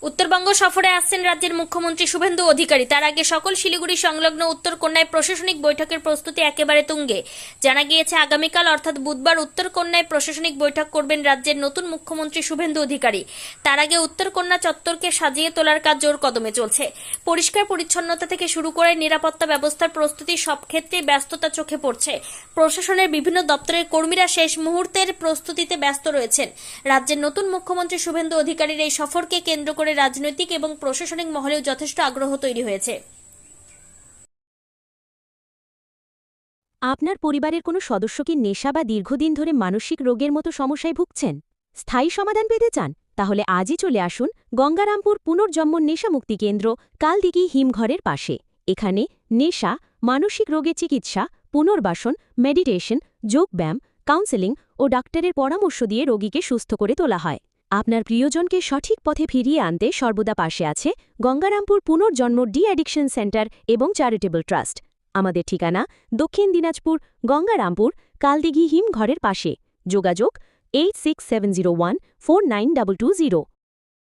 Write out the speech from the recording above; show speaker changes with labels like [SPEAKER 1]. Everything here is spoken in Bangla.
[SPEAKER 1] উত্তরবঙ্গ সফরে আসছেন রাজ্যের মুখ্যমন্ত্রী শুভেন্দু অধিকারী। তার আগে সকাল শিলিগুড়ি সংলগ্ন উত্তরকন্যায় প্রশাসনিক বৈঠকের প্রস্তুতি একেবারে তুঙ্গে। জানা গিয়েছে আগামীকাল অর্থাৎ বুধবার উত্তরকন্যায় প্রশাসনিক বৈঠক করবেন রাজ্যের নতুন মুখ্যমন্ত্রী শুভেন্দু অধিকারী। তার আগে উত্তরকন্যা চত্বরকে সাজিয়ে তোলার কাজ জোর কদমে চলছে। পরিষ্কার পরিচ্ছন্নতা থেকে শুরু করে নিরাপত্তা ব্যবস্থার প্রস্তুতি সব ক্ষেত্রেই ব্যস্ততা চোখে পড়ছে। প্রশাসনের বিভিন্ন দপ্তরের কর্মীরা শেষ মুহূর্তের প্রস্তুতিতে ব্যস্ত রয়েছেন। রাজ্যের নতুন মুখ্যমন্ত্রী শুভেন্দু অধিকারীর এই সফরকে কেন্দ্র করে রাজনৈতিক এবং প্রশাসনিক মহলেও যথেষ্ট আগ্রহ তৈরি হয়েছে।
[SPEAKER 2] আপনার পরিবারের কোনো সদস্য কি নেশা বা দীর্ঘদিন ধরে মানসিক রোগের মতো সমস্যায় ভুগছেন? স্থায়ী সমাধান পেতে চান? তাহলে আজই চলে আসুন গঙ্গারামপুর পুনর্জন্ম নেশামুক্তি কেন্দ্র, কালদিঘি হিমঘরের পাশে। এখানে নেশা, মানসিক রোগের চিকিৎসা, পুনর্বাসন, মেডিটেশন, যোগব্যায়াম, কাউন্সেলিং ও ডাক্তারের পরামর্শ দিয়ে রোগীকে সুস্থ করে তোলা হয়। আপনার প্রিয়জনকে সঠিক পথে ফিরিয়ে আনতে সর্বদা পাশে আছে গঙ্গারামপুর পুনর্জন্ম ডি অ্যাডিকশন সেন্টার এবং চ্যারিটেবল ট্রাস্ট। আমাদের ঠিকানা দক্ষিণ দিনাজপুর, গঙ্গারামপুর, কালদিঘি হিমঘরের পাশে। যোগাযোগ 8670149220।